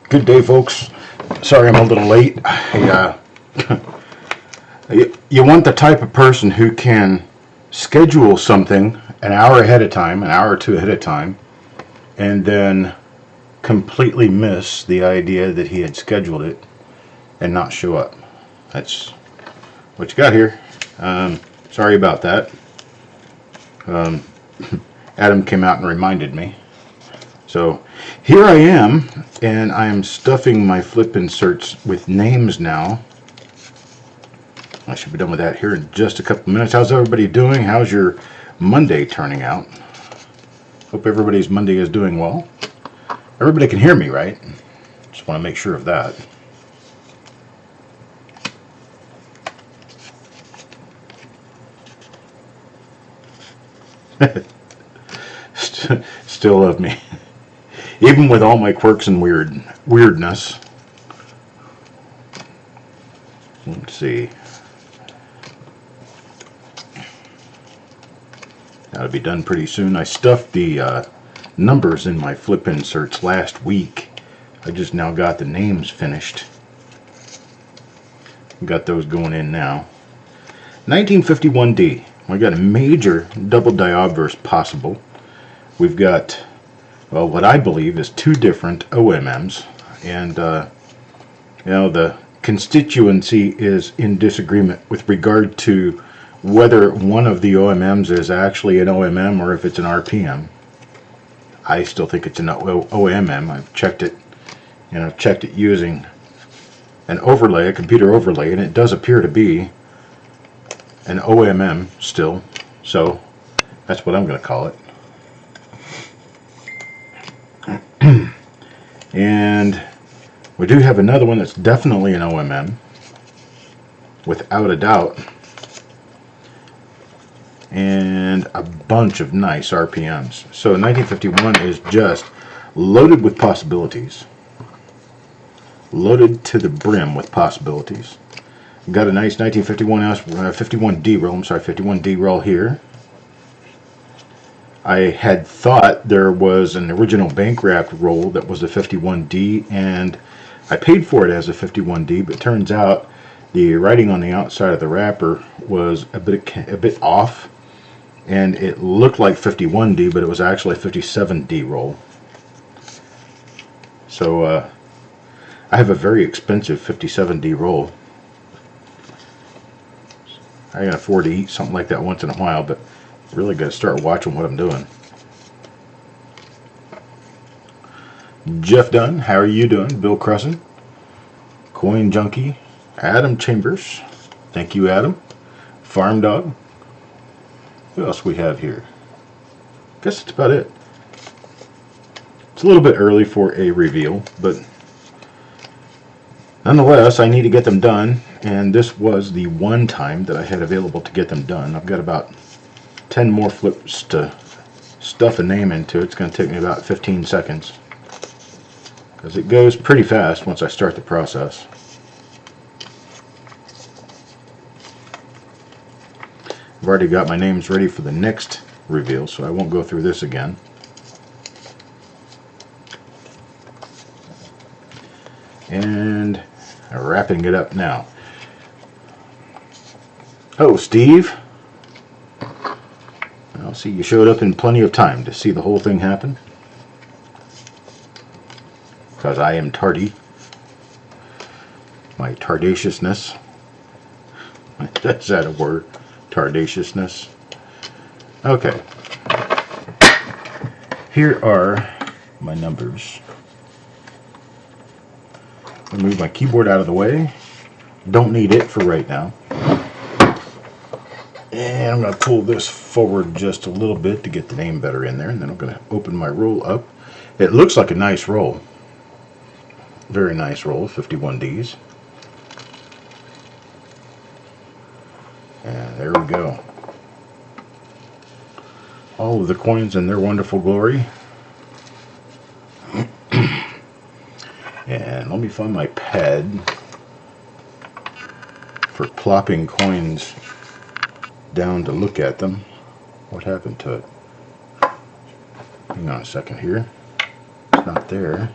Good day, folks. Sorry I'm a little late. You want the type of person who can schedule something an hour ahead of time, an hour or two ahead of time, and then completely miss the idea that he had scheduled it and not show up. That's what you got here. Sorry about that. Adam came out and reminded me. So here I am, and I am stuffing my flip inserts with names now. I should be done with that here in just a couple minutes. How's everybody doing? How's your Monday turning out? Hope everybody's Monday is doing well. Everybody can hear me, right? Just want to make sure of that. Still love me. Even with all my quirks and weirdness. Let's see. That'll be done pretty soon. I stuffed the numbers in my flip inserts last week. I just now got the names finished. Got those going in now. 1951D. We got a major double diobverse possible. We've got, well, what I believe is two different OMMs, and the constituency is in disagreement with regard to whether one of the OMMs is actually an OMM or if it's an RPM. I still think it's an OMM. I've checked it, and I've checked it using an overlay, a computer overlay, and it does appear to be an OMM still. So that's what I'm going to call it. And we do have another one that's definitely an OMM, without a doubt, and a bunch of nice RPMs. So 1951 is just loaded with possibilities. Loaded to the brim with possibilities. Got a nice 51D roll. 51D roll here. I had thought there was an original bank wrapped roll that was a 51D, and I paid for it as a 51D, but it turns out the writing on the outside of the wrapper was a bit off, and it looked like 51D, but it was actually a 57D roll. So I have a very expensive 57D roll. I can afford to eat something like that once in a while, but really got to start watching what I'm doing. Jeff Dunn, how are you doing? Bill Crescent, Coin Junkie, Adam Chambers, thank you, Adam. Farm Dog. What else we have here? Guess that's about it. It's a little bit early for a reveal, but nonetheless, I need to get them done, and this was the one time that I had available to get them done. I've got about 10 more flips to stuff a name into. It's going to take me about 15 seconds because it goes pretty fast once I start the process. I've already got my names ready for the next reveal, so I won't go through this again. And wrapping it up now. Oh, Steve. I'll see you showed up in plenty of time to see the whole thing happen. Because I am tardy. My tardaciousness. Is that a word? Tardaciousness. Okay. Here are my numbers. I'll move my keyboard out of the way. Don't need it for right now. And I'm going to pull this forward just a little bit to get the name better in there. And then I'm going to open my roll up. It looks like a nice roll. Very nice roll, 51Ds. And there we go. All of the coins in their wonderful glory. And let me find my pad for plopping coins down to look at them. What happened to it? Hang on a second here. It's not there.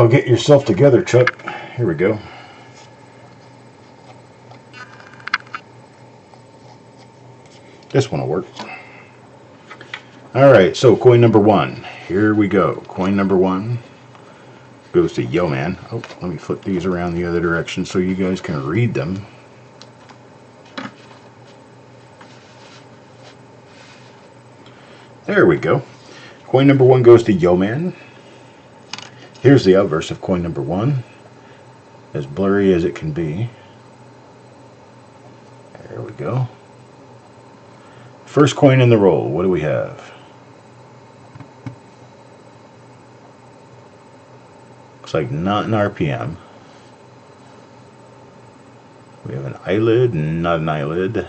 Well, get yourself together, Chuck. Here we go. This one will work. Alright, so coin number 1. Here we go. Coin number 1 goes to Yo Man. Oh, let me flip these around the other direction so you guys can read them. There we go. Coin number 1 goes to Yo Man. Here's the obverse of coin number 1. As blurry as it can be. There we go. First coin in the roll. What do we have? Looks like not an RPM. We have an eyelid, not an eyelid.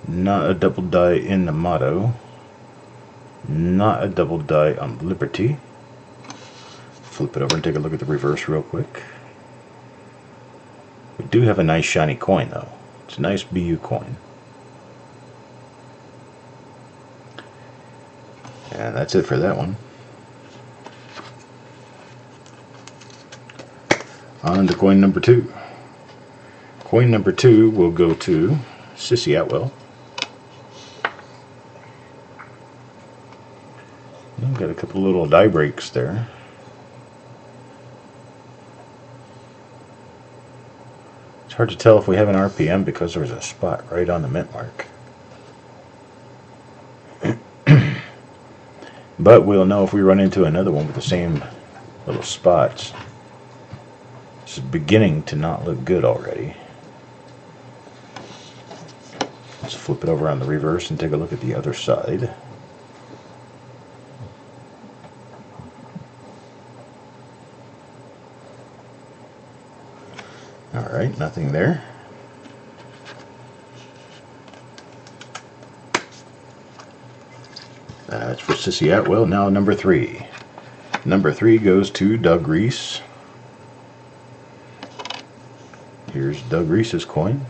Not a double die in the motto. Not a double die on Liberty. Flip it over and take a look at the reverse real quick. We do have a nice shiny coin though. It's a nice BU coin. And that's it for that one. On to coin number 2. Coin number 2 will go to Sissy Atwell. We've got a couple little die breaks there. It's hard to tell if we have an RPM because there's a spot right on the mint mark. But we'll know if we run into another one with the same little spots. This is beginning to not look good already. Let's flip it over on the reverse and take a look at the other side. Alright, nothing there. That's for Sissy Atwell. Now number 3. Number 3 goes to Doug Reese. Here's Doug Reese's coin.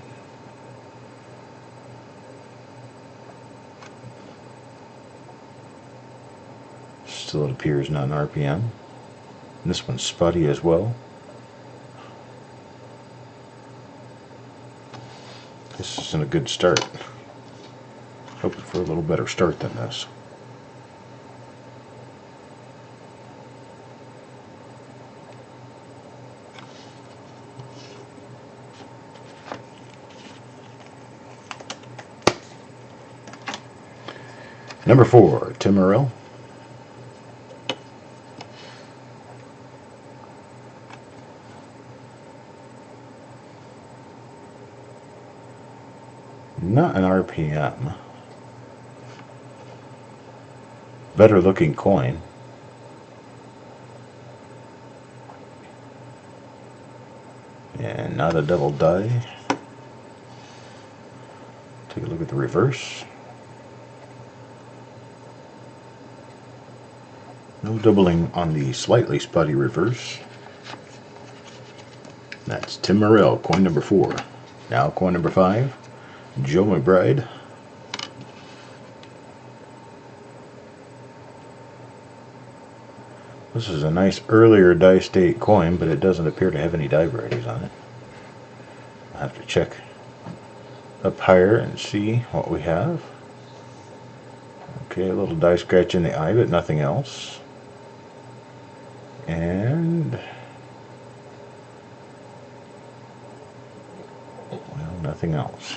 Still it appears not an RPM. And this one's spotty as well. This isn't a good start. Hoping for a little better start than this. Number 4, Tim Morrell. Not an RPM. Better looking coin. And not a double die. Take a look at the reverse. No doubling on the slightly spotty reverse. That's Tim Morrell, coin number 4. Now coin number 5, Joe McBride. This is a nice earlier die state coin, but it doesn't appear to have any die varieties on it. I'll have to check up higher and see what we have. Okay, a little die scratch in the eye, but nothing else. And well, nothing else.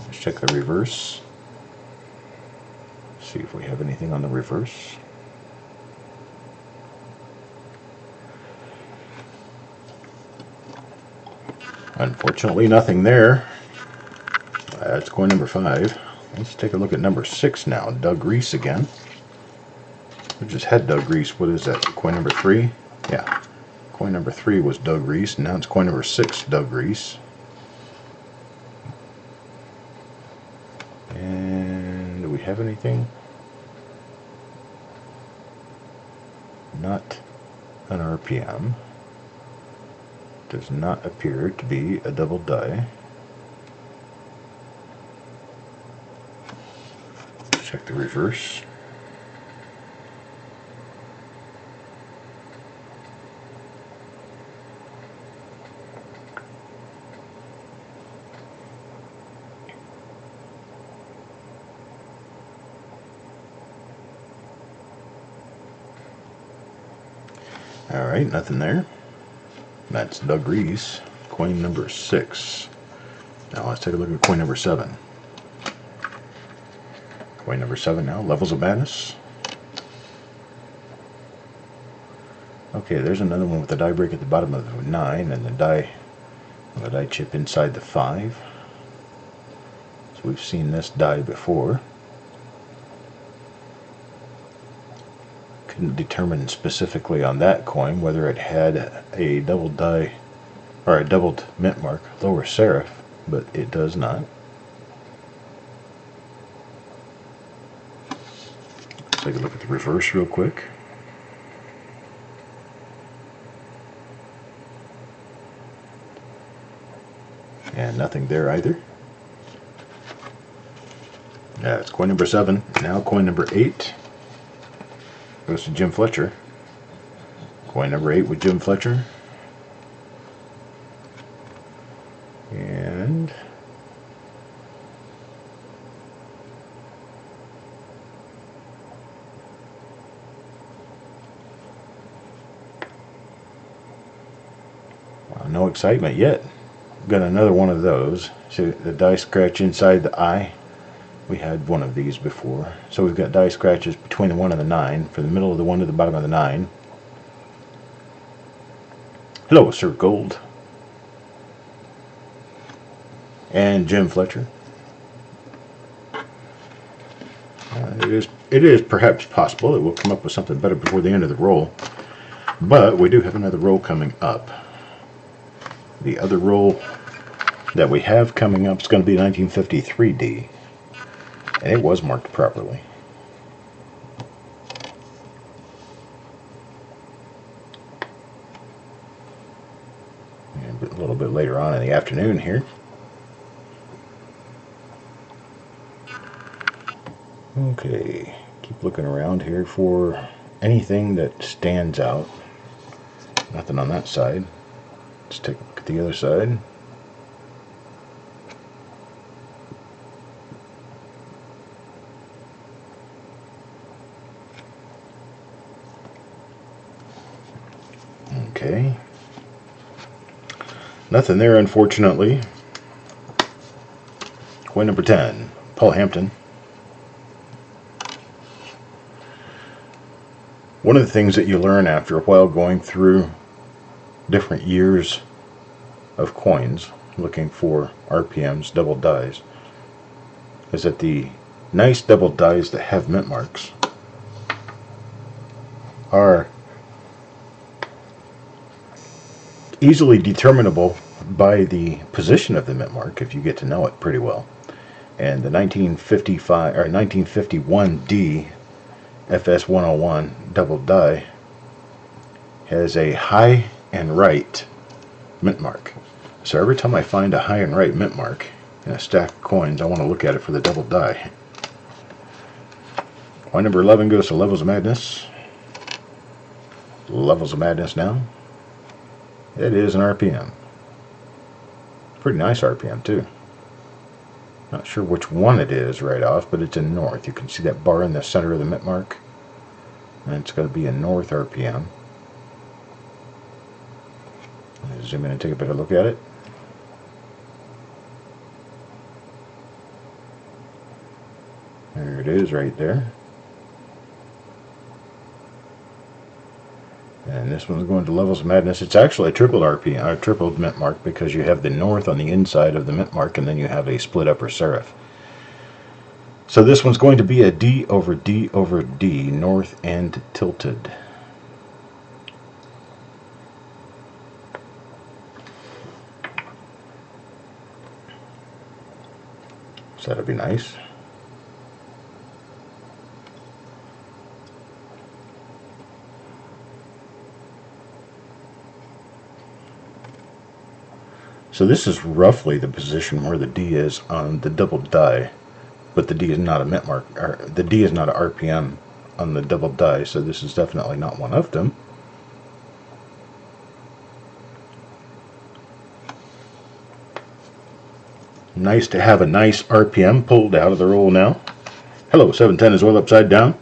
Let's check the reverse. See if we have anything on the reverse. Unfortunately, nothing there. That's coin number 5. Let's take a look at number 6 now. Doug Reese again. We just had Doug Reese. What is that? Coin number 3? Yeah. Coin number 3 was Doug Reese. Now it's coin number 6, Doug Reese. And do we have anything? Not an RPM. Does not appear to be a double die. Check the reverse. Alright, nothing there. That's Doug Reese, coin number 6. Now let's take a look at coin number 7. Coin number 7 now, Levels of Madness. Okay, there's another one with the die break at the bottom of the 9 and the die chip inside the 5. So we've seen this die before. Couldn't determine specifically on that coin whether it had a double die or a doubled mint mark lower serif, but it does not. Let's take a look at the reverse real quick. And nothing there either. Yeah, it's coin number 7. Now coin number 8 goes to Jim Fletcher. Coin number 8 with Jim Fletcher. And wow, no excitement yet. Got another one of those. See the die scratch inside the eye? We had one of these before. So we've got die scratches between the 1 and the 9, from the middle of the 1 to the bottom of the 9. Hello, Sir Gold. And Jim Fletcher. It is perhaps possible that we'll come up with something better before the end of the roll. But we do have another roll coming up. The other roll that we have coming up is going to be 1953D. And it was marked properly. And a little bit later on in the afternoon here. Okay, keep looking around here for anything that stands out. Nothing on that side. Let's take a look at the other side. Okay. Nothing there, unfortunately. Coin number 10, Paul Hampton. One of the things that you learn after a while going through different years of coins, looking for RPMs, double dies, is that the nice double dies that have mint marks are easily determinable by the position of the mint mark if you get to know it pretty well. And the 1955 or 1951D FS101 double die has a high and right mint mark. So every time I find a high and right mint mark in a stack of coins, I want to look at it for the double die. Coin number 11 goes to Levels of Madness. Levels of Madness now. It is an RPM. Pretty nice RPM too. Not sure which one it is right off, but it's in North. You can see that bar in the center of the mint mark. And it's going to be a North RPM. Let's zoom in and take a better look at it. There it is right there. And this one's going to Levels of Madness. It's actually a triple RPM, a triple mint mark, because you have the North on the inside of the mint mark, and then you have a split upper serif. So this one's going to be a D over D over D, North and tilted. So that'll be nice. So this is roughly the position where the D is on the double die, but the D is not a mint mark, or the D is not an RPM on the double die, so this is definitely not one of them. Nice to have a nice RPM pulled out of the roll now. Hello, 710 is well upside down.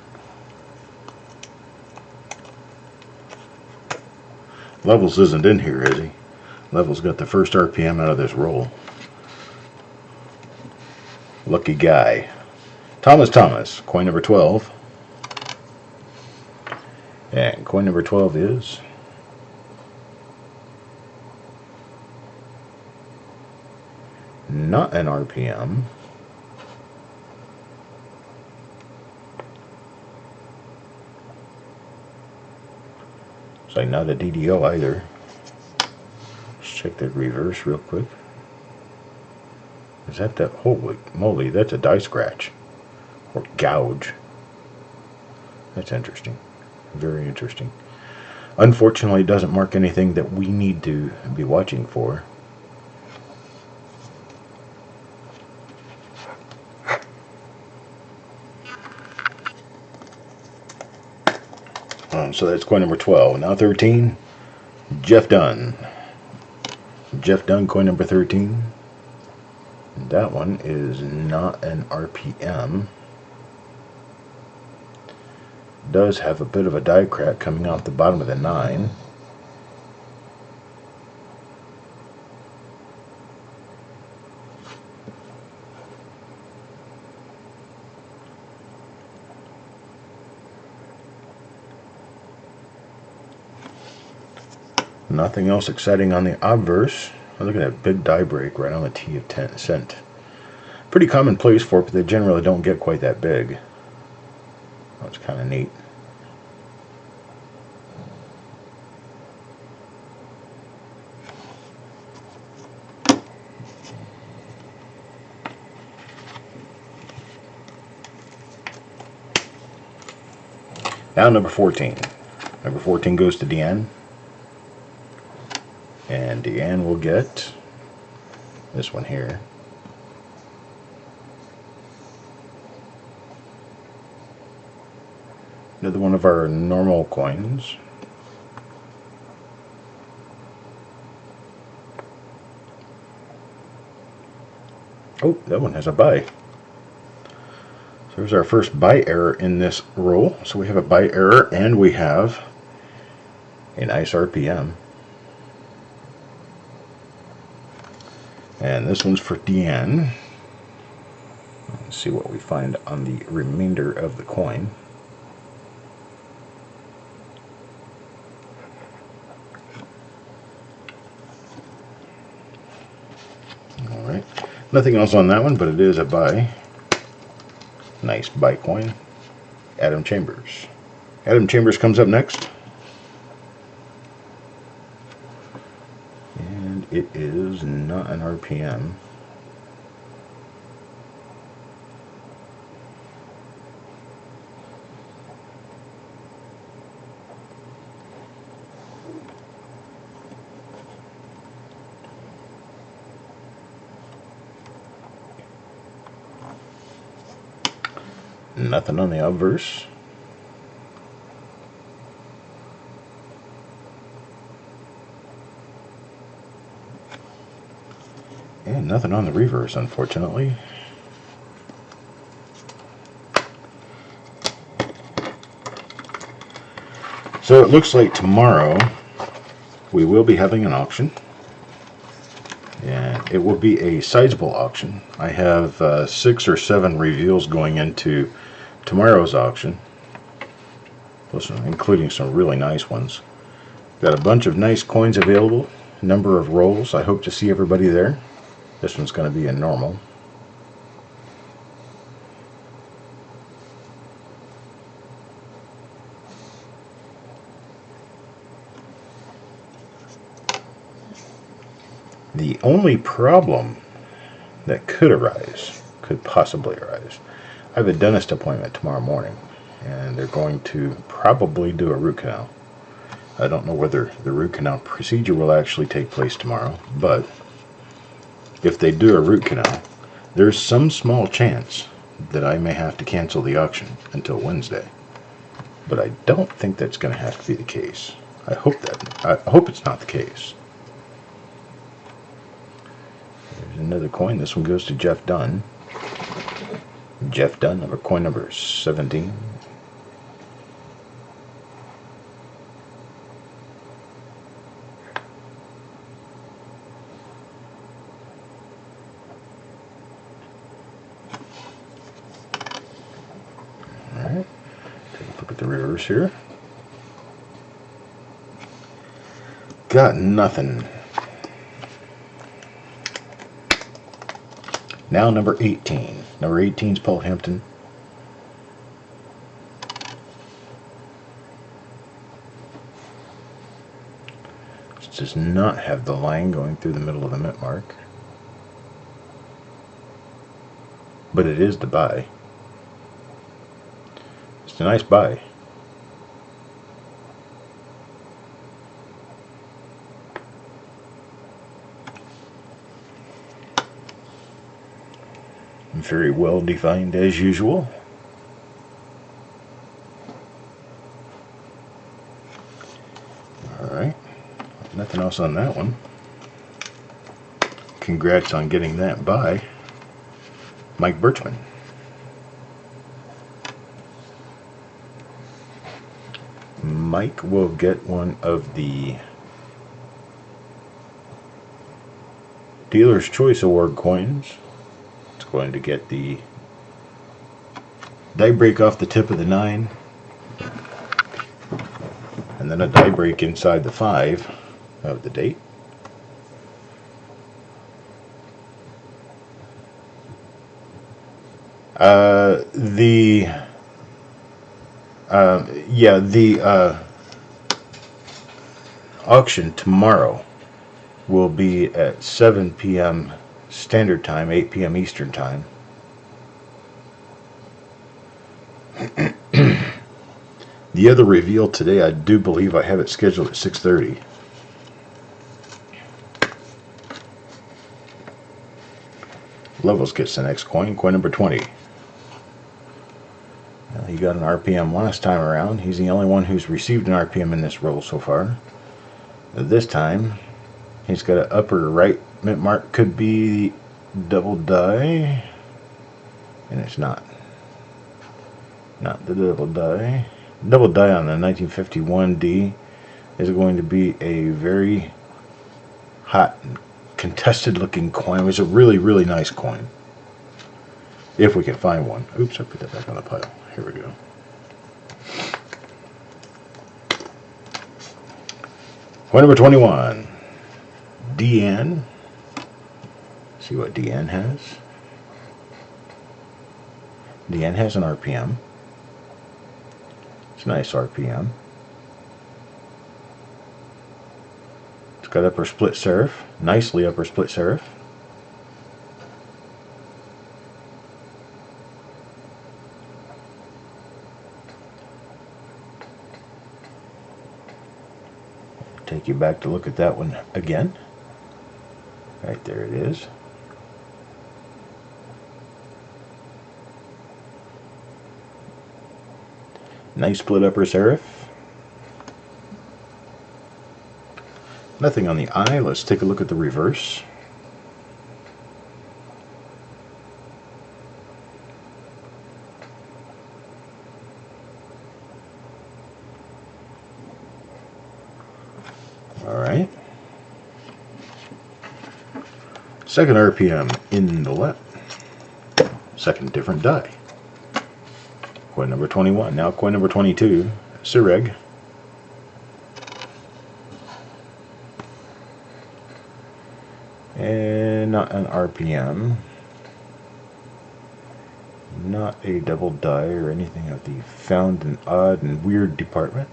Levels isn't in here, is he? Levels got the first RPM out of this roll. Lucky guy. Thomas, coin number 12. And coin number 12 is not an RPM. It's like not a DDO either. Let's check the reverse real quick. Is that holy moly, that's a die scratch. Or gouge. That's interesting. Very interesting. Unfortunately, it doesn't mark anything that we need to be watching for. So that's coin number 12. Now 13, Jeff Dunn. Jeff Dunn, coin number 13. That one is not an RPM. Does have a bit of a die crack coming out the bottom of the 9. Nothing else exciting on the obverse. Oh, look at that big die break right on the T of 10 cent. Pretty commonplace for it, but they generally don't get quite that big. That's kind of neat. Now number 14. Number 14 goes to Deanne. And Deanne will get this one here. Another one of our normal coins. Oh, that one has a buy. So there's our first buy error in this roll. So we have a buy error and we have a nice RPM. And this one's for Deanne. Let's see what we find on the remainder of the coin. Alright. Nothing else on that one, but it is a buy. Nice buy coin. Adam Chambers. Adam Chambers comes up next. And it is not an RPM. Nothing on the obverse. And nothing on the reverse, unfortunately. So it looks like tomorrow we will be having an auction. And it will be a sizable auction. I have 6 or 7 reveals going into tomorrow's auction, including some really nice ones. Got a bunch of nice coins available, number of rolls. I hope to see everybody there. This one's going to be a normal. The only problem that could possibly arise, I have a dentist appointment tomorrow morning, and they're going to probably do a root canal. I don't know whether the root canal procedure will actually take place tomorrow, but if they do a root canal, there's some small chance that I may have to cancel the auction until Wednesday. But I don't think that's going to have to be the case. I hope it's not the case. There's another coin. This one goes to Jeff Dunn. Jeff Dunn, coin number 17. Alright, take a look at the reverse here. Got nothing. Now number 18. Number 18 is Paul Hampton. This does not have the line going through the middle of the mint mark. But it is the buy. It's a nice buy. Very well defined as usual. Alright, nothing else on that one. Congrats on getting that buy, Mike Birchman. Mike will get one of the Dealer's Choice Award coins. Going to get the die break off the tip of the 9, and then a die break inside the 5 of the date. The auction tomorrow will be at 7 p.m. Standard Time, 8 p.m. Eastern Time. The other reveal today, I do believe I have it scheduled at 6:30. Levels gets the next coin, coin number 20. Well, he got an RPM last time around. He's the only one who's received an RPM in this roll so far. This time, he's got an upper right mint mark. Could be double die, and it's not. Not the double die. Double die on the 1951 D is going to be a very hot, contested looking coin. It was a really, really nice coin. If we can find one. Oops, I put that back on the pile. Here we go. Coin number 21. Deanne. See what Deanne has. Deanne has an RPM. It's a nice RPM. It's got upper split serif. Nicely upper split serif. Take you back to look at that one again. Right there it is. Nice split upper serif. Nothing on the eye. Let's take a look at the reverse. Alright. Second RPM in the left. Second different die. Coin number 21. Now coin number 22. Sireg. And not an RPM. Not a double die or anything of the found and odd and weird department.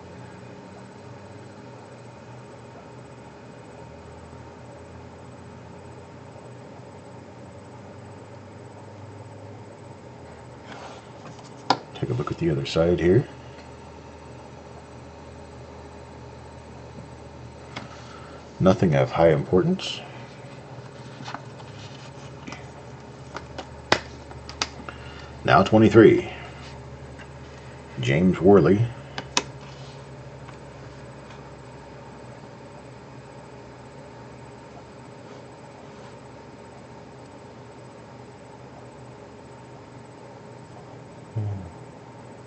Take a look at the other side here. Nothing of high importance. Now 23. James Worley.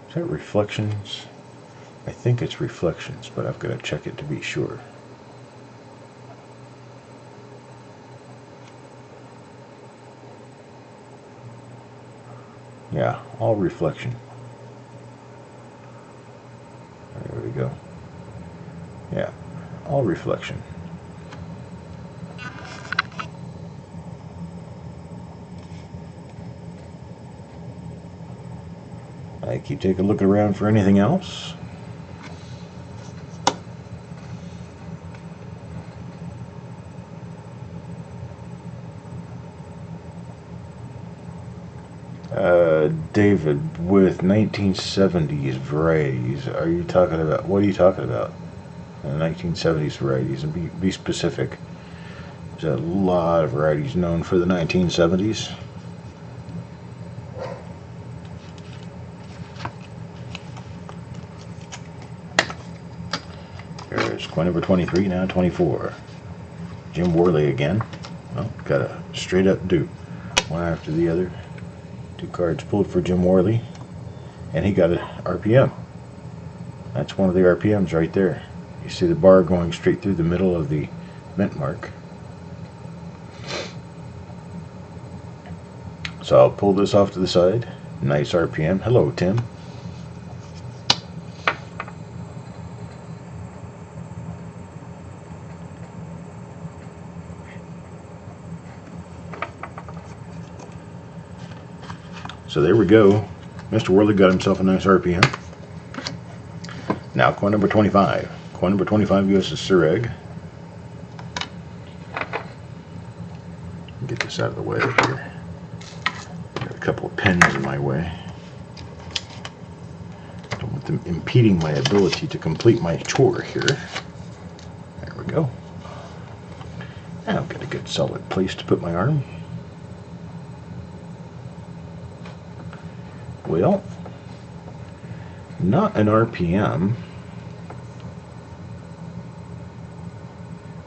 Is that Reflections? I think it's Reflections, but I've got to check it to be sure. Yeah, all reflection. There we go. Yeah, all reflection. I keep taking a look around for anything else. David, with 1970s varieties, are you talking about, what are you talking about? 1970s varieties, and be specific. There's a lot of varieties known for the 1970s. There's coin number 23, now 24. Jim Worley again. Well, got a straight up dupe. One after the other. 2 cards pulled for Jim Worley. And he got an RPM. That's one of the RPMs right there. You see the bar going straight through the middle of the mint mark. So I'll pull this off to the side. Nice RPM. Hello, Tim. So there we go. Mr. Worley got himself a nice RPM. Now coin number 25. Coin number 25 goes to Sureg. Get this out of the way here. Got a couple of pens in my way. Don't want them impeding my ability to complete my chore here. There we go. And I've got a good solid place to put my arm. Well, not an RPM,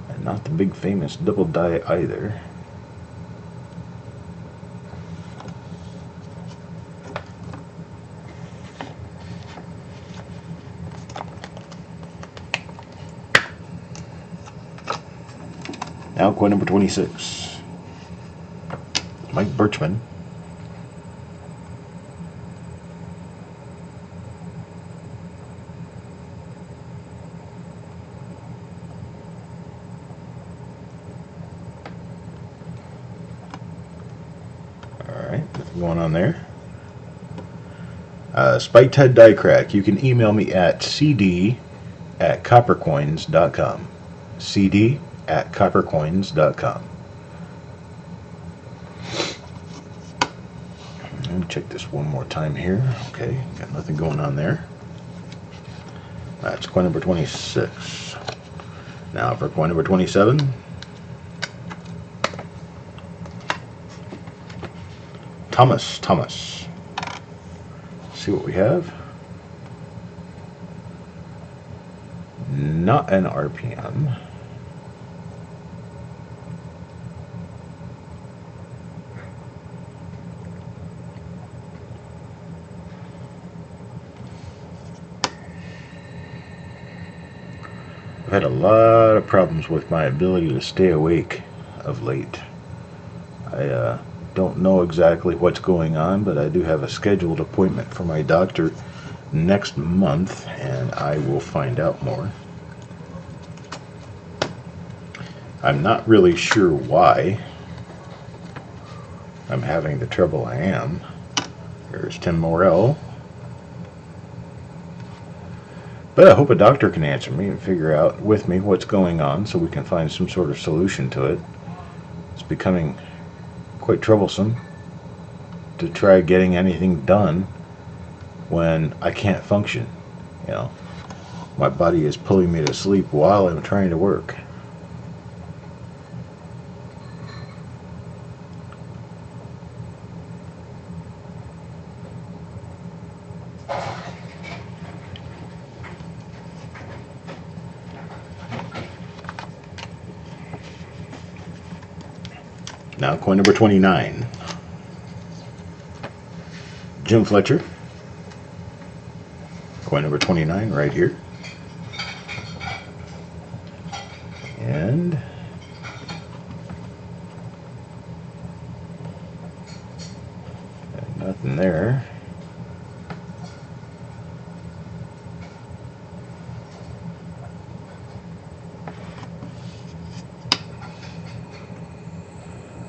and not the big famous double die either. Now coin number 26. Mike Birchman. Nothing going on there. Spiked Head Die Crack. You can email me at cd@coppercoins.com. cd@coppercoins.com. Let me check this one more time here. Okay, got nothing going on there. That's coin number 26. Now for coin number 27. Thomas. See what we have. Not an RPM. I've had a lot of problems with my ability to stay awake of late. I don't know exactly what's going on, but I do have a scheduled appointment for my doctor next month, and I will find out more. I'm not really sure why I'm having the trouble I am. There's Tim Morell. But I hope a doctor can answer me and figure out with me what's going on so we can find some sort of solution to it. It's becoming quite troublesome to try getting anything done when I can't function. You know, my body is pulling me to sleep while I'm trying to work. Now coin number 29. Jim Fletcher. Coin number 29 right here. And Nothing there.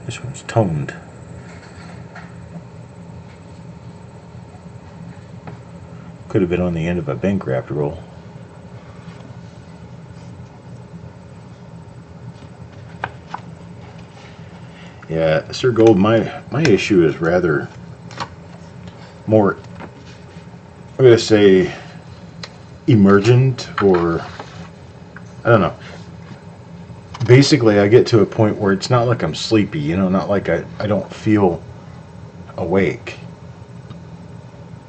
This one's toned. Could have been on the end of a bank wrapped roll. Yeah, Sir Gold, my issue is rather more, I'm going to say, emergent, or I don't know. Basically, I get to a point where it's not like I'm sleepy, you know, not like I don't feel awake.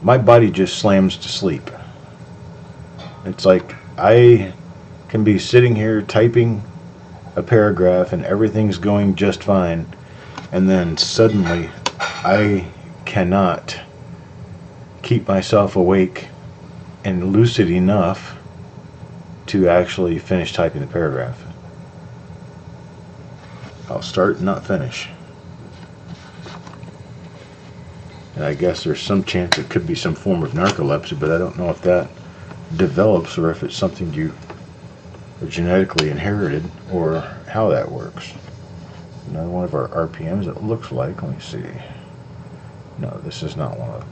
My body just slams to sleep. It's like I can be sitting here typing a paragraph and everything's going just fine, and then suddenly I cannot keep myself awake and lucid enough to actually finish typing the paragraph. I'll start and not finish. And I guess there's some chance it could be some form of narcolepsy, but I don't know if that develops or if it's something you genetically inherited or how that works. Another one of our RPMs, it looks like. Let me see. No, this is not one of them.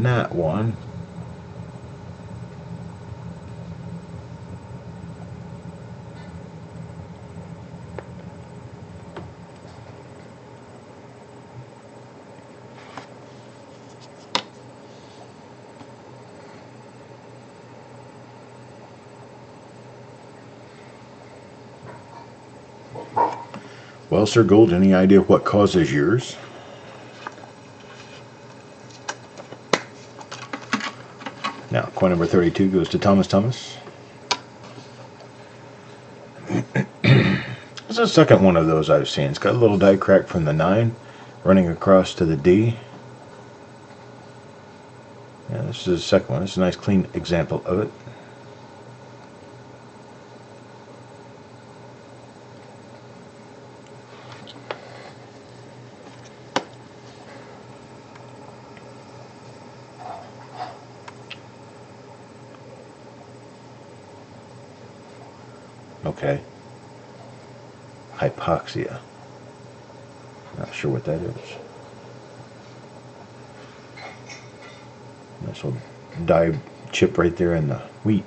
Not one. Well, Sir Gold, any idea what causes yours? Now, coin number 32 goes to Thomas Thomas. This is the second one of those I've seen. It's got a little die crack from the 9 running across to the D. Yeah, this is the second one. It's a nice clean example of it. Okay. Hypoxia. Not sure what that is. Nice little die chip right there in the wheat.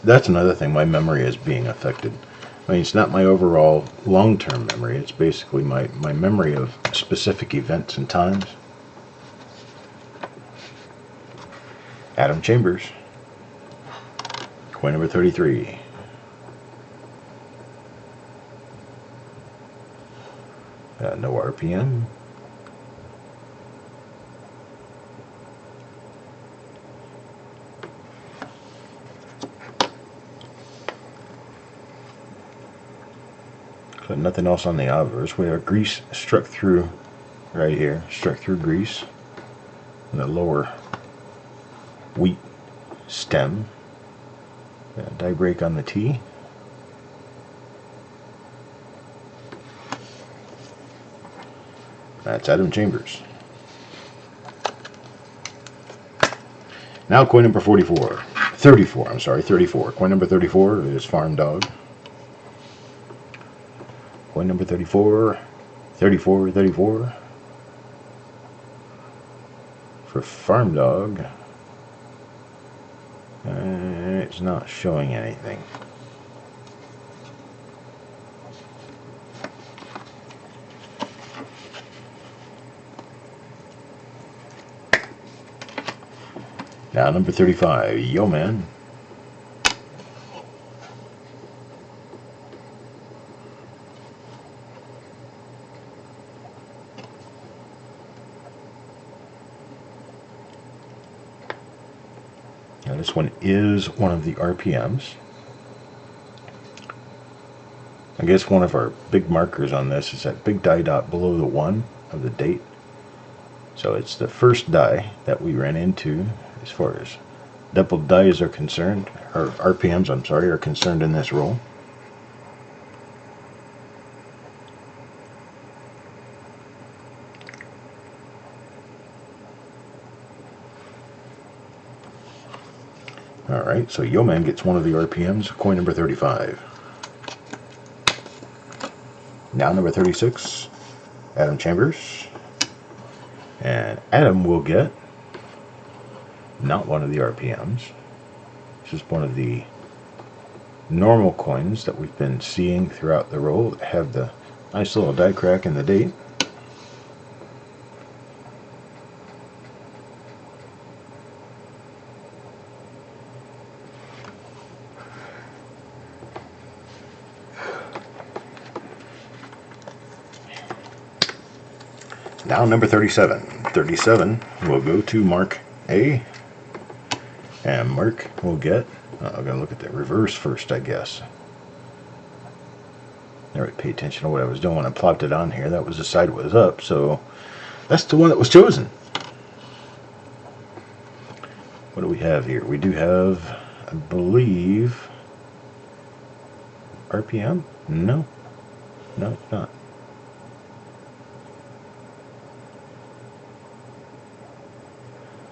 That's another thing. My memory is being affected. I mean, it's not my overall long-term memory. It's basically my memory of specific events and times. Adam Chambers. Coin number 33. No RPM. Got nothing else on the obverse. We have grease struck through right here. Struck through grease in the lower wheat stem. Die break on the T. That's Adam Chambers. Now coin number 44. 34, I'm sorry, 34. Coin number 34 is Farm Dog. Coin number 34. 34, 34. For Farm Dog. It's not showing anything. Now number 35, Yo Man. Now this one is one of the RPMs. I guess one of our big markers on this is that big die dot below the 1 of the date. So it's the first die that we ran into as far as double dies are concerned, or RPMs, I'm sorry, are concerned in this roll. Alright, so Yo-Man gets one of the RPMs, coin number 35. Now number 36, Adam Chambers. And Adam will get not one of the RPMs. It's just one of the normal coins that we've been seeing throughout the roll that have the nice little die crack and the date. Now number 37. 37 will go to Mark A. And Mark will get, I'm going to look at the reverse first, I guess. Alright, pay attention to what I was doing when I plopped it on here. That was the side was up, so that's the one that was chosen. What do we have here? We do have, I believe, RPM? No. No, it's not.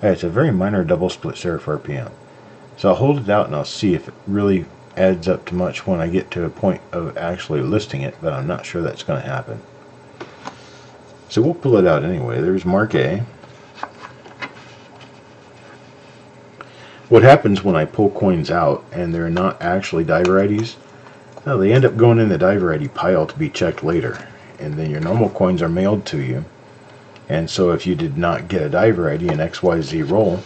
It's a very minor double split serif RPM. So I'll hold it out and I'll see if it really adds up to much when I get to a point of actually listing it, but I'm not sure that's going to happen. So we'll pull it out anyway. There's Mark A. What happens when I pull coins out and they're not actually die varieties? Well, they end up going in the die variety pile to be checked later, and then your normal coins are mailed to you. And so if you did not get a die variety in XYZ roll,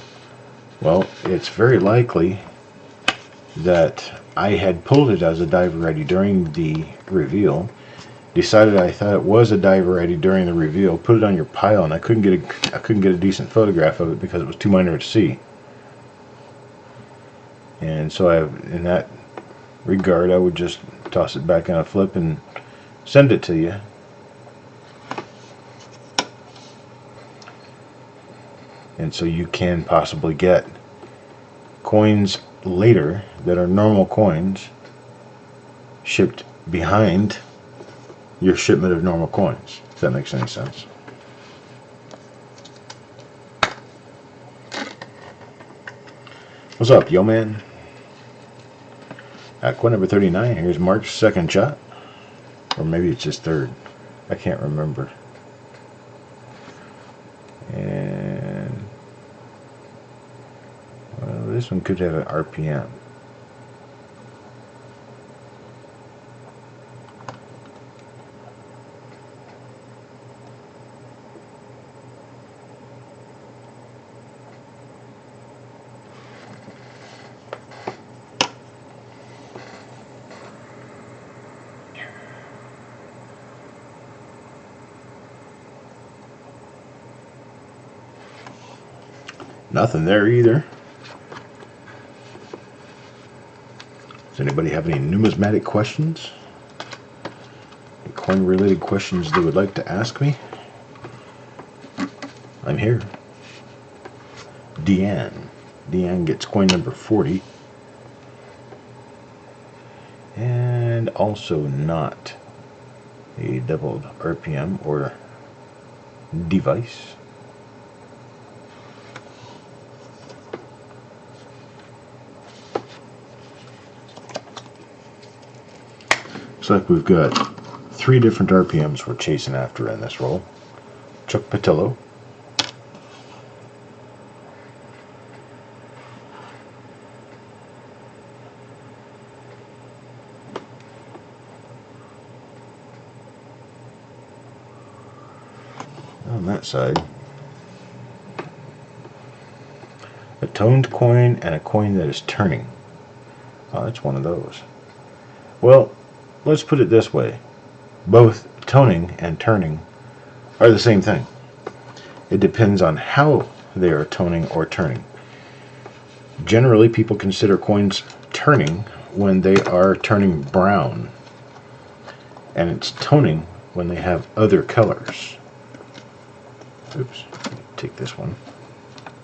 well, it's very likely that I had pulled it as a die variety during the reveal, decided I thought it was a die variety during the reveal, put it on your pile, and I couldn't get a decent photograph of it because it was too minor to see. And so in that regard, I would just toss it back on a flip and send it to you. And so you can possibly get coins later that are normal coins shipped behind your shipment of normal coins, if that makes any sense. What's up, yo man? At coin number 39, here's Mark's second shot. Or maybe it's his third. I can't remember. And well, this one could have an RPM. Nothing there either. Does anybody have any numismatic questions? Any coin related questions they would like to ask me? I'm here. Deanne. Deanne gets coin number 40. And also not a doubled RPM or device. Looks like we've got 3 different RPMs we're chasing after in this roll. Chuck Patillo. On that side, a toned coin and a coin that is turning. Oh, that's one of those. Well, let's put it this way. Both toning and turning are the same thing. It depends on how they are toning or turning. Generally, people consider coins turning when they are turning brown, and it's toning when they have other colors. Oops, take this one,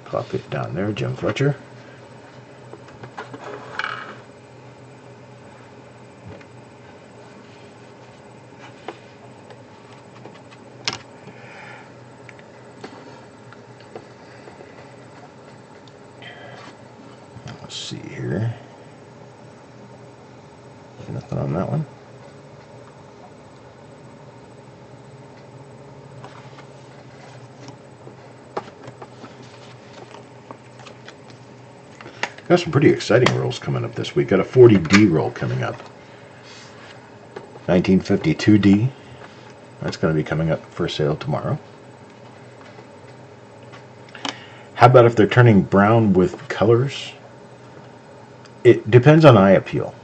plop it down there, Jim Fletcher. Let's see here. Nothing on that one. Got some pretty exciting rolls coming up this week. Got a 40D roll coming up. 1952D. That's going to be coming up for sale tomorrow. How about if they're turning brown with colors? It depends on eye appeal.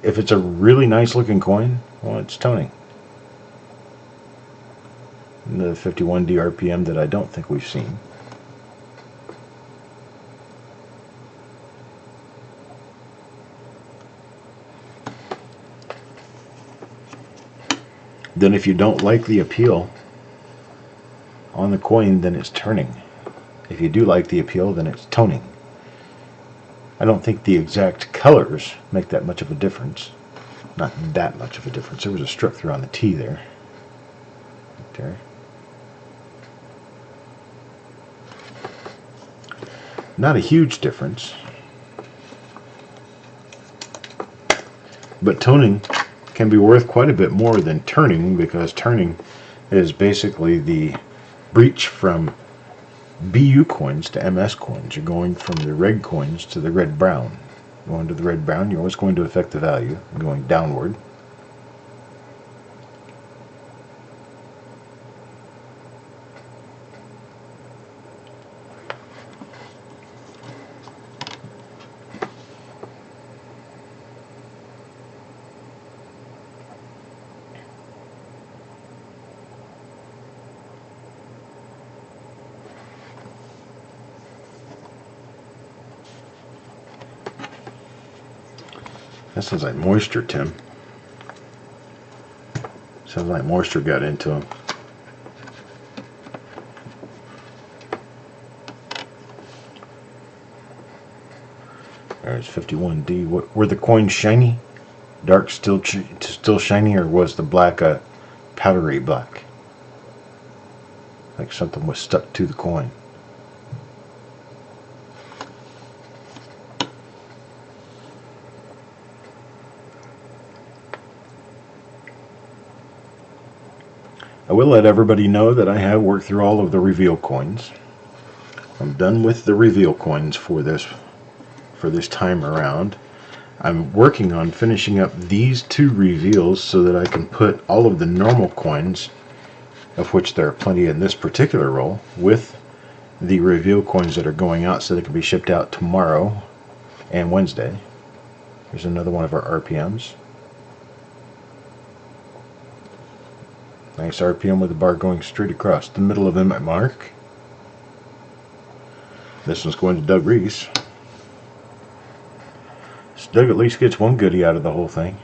If it's a really nice looking coin, well, it's toning. The 51D RPM that I don't think we've seen. Then if you don't like the appeal on the coin, then it's turning. If you do like the appeal, then it's toning. I don't think the exact colors make that much of a difference. Not that much of a difference. There was a strip through on the T there. Right there. Not a huge difference. But toning can be worth quite a bit more than turning, because turning is basically the breach from BU coins to MS coins. You're going from the red coins to the red brown. Going to the red brown, you're always going to affect the value, going downward. That sounds like moisture, Tim. Sounds like moisture got into him. There's 51D. Were the coins shiny? Dark, still shiny, or was the black a powdery black? Like something was stuck to the coin. I will let everybody know that I have worked through all of the reveal coins. I'm done with the reveal coins for this time around. I'm working on finishing up these two reveals so that I can put all of the normal coins, of which there are plenty in this particular roll, with the reveal coins that are going out so they can be shipped out tomorrow and Wednesday. Here's another one of our RPMs. Nice RPM with the bar going straight across the middle of them at mark. This one's going to Doug Reese. So Doug at least gets one goodie out of the whole thing.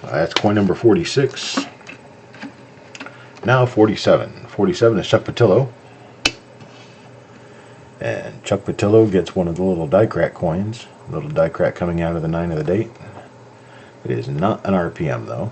That's coin number 46. Now 47. 47 is Chuck Patillo. And Chuck Patillo gets one of the little die crack coins. Little die crack coming out of the 9 of the date. It is not an RPM though.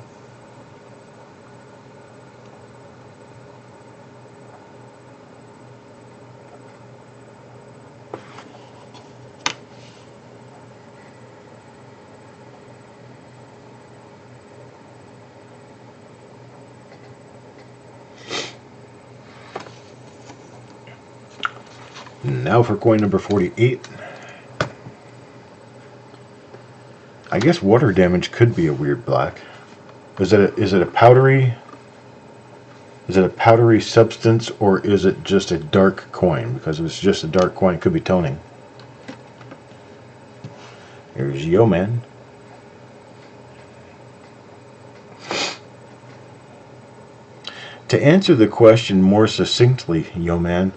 Now for coin number 48. I guess water damage could be a weird black. Is it a powdery substance, or is it just a dark coin? Because if it's just a dark coin, it could be toning. Here's Yo Man. To answer the question more succinctly, Yo Man,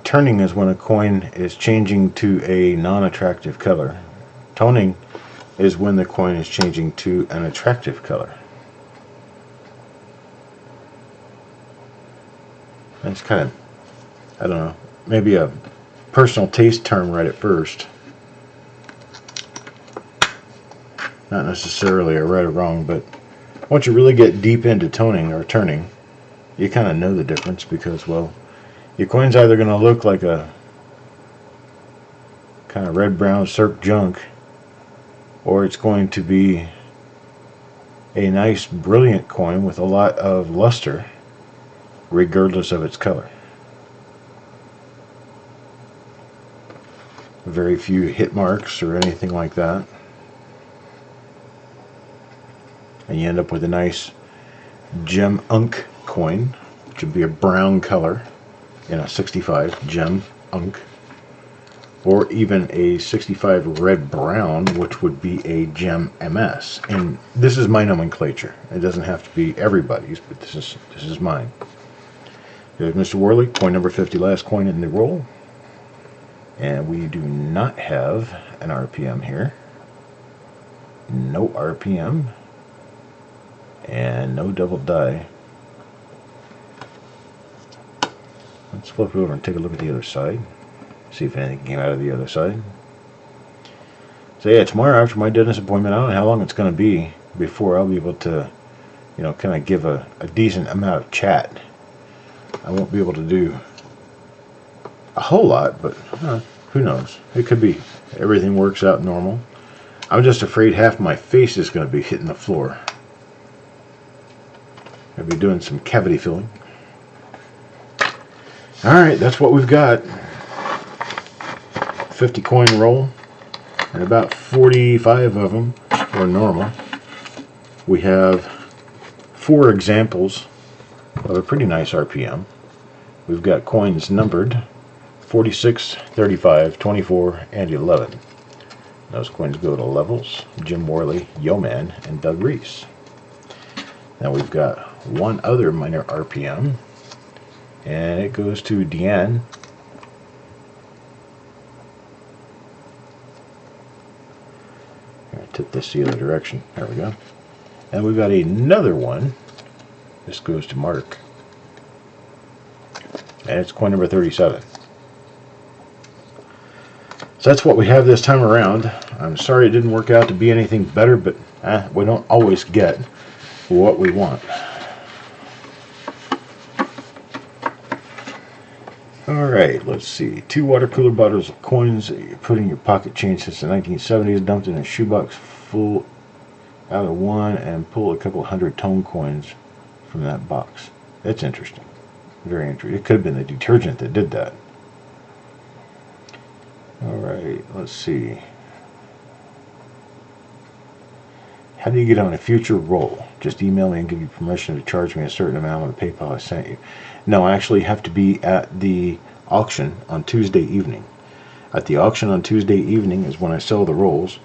turning is when a coin is changing to a non-attractive color. Toning is when the coin is changing to an attractive color. That's kind of, I don't know, maybe a personal taste term right at first. Not necessarily a right or wrong, but once you really get deep into toning or turning, you kind of know the difference because, well, your coin's either going to look like a kind of red-brown circ junk, or it's going to be a nice, brilliant coin with a lot of luster, regardless of its color. Very few hit marks or anything like that. And you end up with a nice gem unk coin, which would be a brown color in a 65 gem unk, or even a 65 red brown, which would be a gem MS. And this is my nomenclature. It doesn't have to be everybody's, but this is mine. There's Mr. Worley, coin number 50, last coin in the roll. And we do not have an RPM here. No RPM. And no double die. Let's flip it over and take a look at the other side. See if anything came out of the other side. So yeah, tomorrow after my dentist appointment, I don't know how long it's going to be before I'll be able to, you know, kind of give a decent amount of chat. I won't be able to do a whole lot, but who knows? It could be everything works out normal. I'm just afraid half my face is going to be hitting the floor. I'll be doing some cavity filling. Alright, that's what we've got. 50 coin roll, and about 45 of them are normal. We have 4 examples of a pretty nice RPM. We've got coins numbered 46, 35, 24, and 11. Those coins go to Levels, Jim Worley, Yeoman, and Doug Reese. Now we've got one other minor RPM, and it goes to Deanne. Tip this the other direction. There we go. And we've got another one. This goes to Mark. And it's coin number 37. So that's what we have this time around. I'm sorry it didn't work out to be anything better, but we don't always get what we want. Alright, let's see. 2 water cooler bottles of coins that you put in your pocket change since the 1970s, dumped in a shoebox full out of one, and pull a couple hundred tone coins from that box. That's interesting. Very interesting. It could have been the detergent that did that. Alright, let's see. How do you get on a future roll? Just email me and give you permission to charge me a certain amount on the PayPal I sent you. No, I actually have to be at the auction on Tuesday evening. At the auction on Tuesday evening is when I sell the rolls.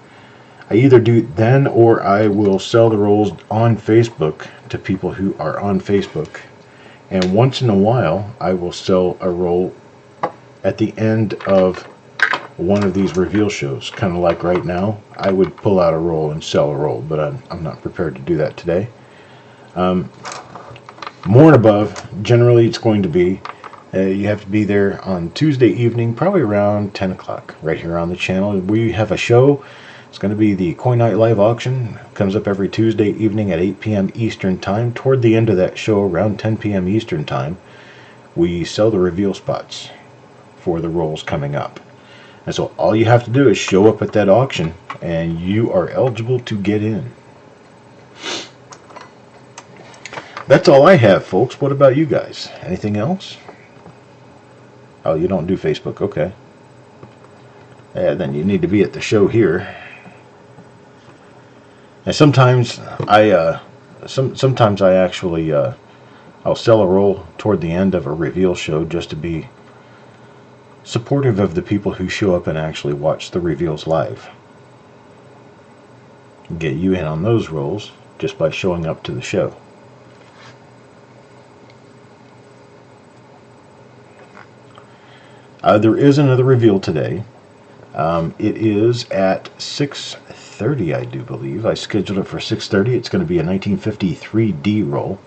I either do it then, or I will sell the rolls on Facebook to people who are on Facebook. And once in a while, I will sell a roll at the end of one of these reveal shows. Kind of like right now, I would pull out a roll and sell a roll, but I'm not prepared to do that today. More and above, generally it's going to be, you have to be there on Tuesday evening, probably around 10 o'clock, right here on the channel. We have a show. It's going to be the Coin Night Live Auction. It comes up every Tuesday evening at 8 p.m. Eastern Time. Toward the end of that show, around 10 p.m. Eastern Time, we sell the reveal spots for the rolls coming up. And so all you have to do is show up at that auction, and you are eligible to get in. That's all I have, folks. What about you guys? Anything else? Oh, you don't do Facebook. Okay. Yeah, then you need to be at the show here. And sometimes I actually I'll sell a roll toward the end of a reveal show just to be supportive of the people who show up and actually watch the reveals live. Get you in on those rolls just by showing up to the show. There is another reveal today. It is at 6:30, I do believe. I scheduled it for 6:30. It's going to be a 1953D roll.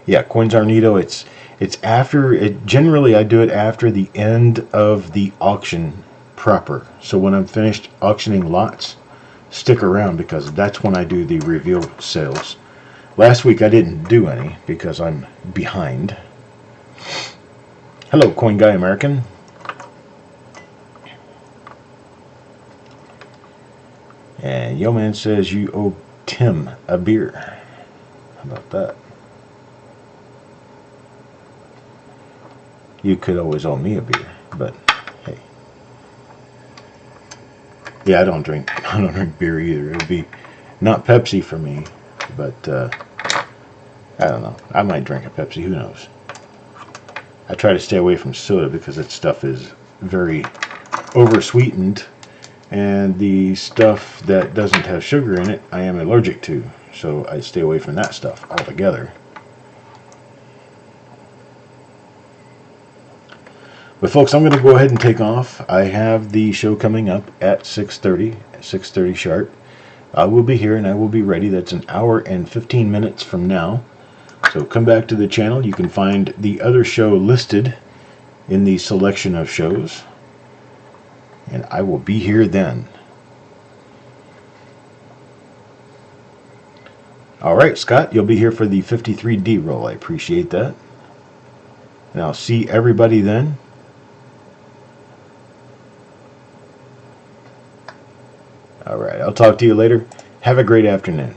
Yeah, Coins Arnito. It's after. Generally, I do it after the end of the auction proper. So when I'm finished auctioning lots, stick around, because that's when I do the reveal sales. Last week I didn't do any because I'm behind. Hello, Coin Guy American. And Yo Man says you owe Tim a beer. How about that? You could always owe me a beer, but hey. Yeah, I don't drink beer either. It'd be not Pepsi for me, but I don't know. I might drink a Pepsi, who knows? I try to stay away from soda because that stuff is very oversweetened, and the stuff that doesn't have sugar in it I am allergic to, so I stay away from that stuff altogether. But folks, I'm going to go ahead and take off. I have the show coming up at 6:30 sharp. I will be here and I will be ready. That's an hour and 15 minutes from now. So come back to the channel. You can find the other show listed in the selection of shows. And I will be here then. Alright, Scott, you'll be here for the 53D roll. I appreciate that. And I'll see everybody then. Alright, I'll talk to you later. Have a great afternoon.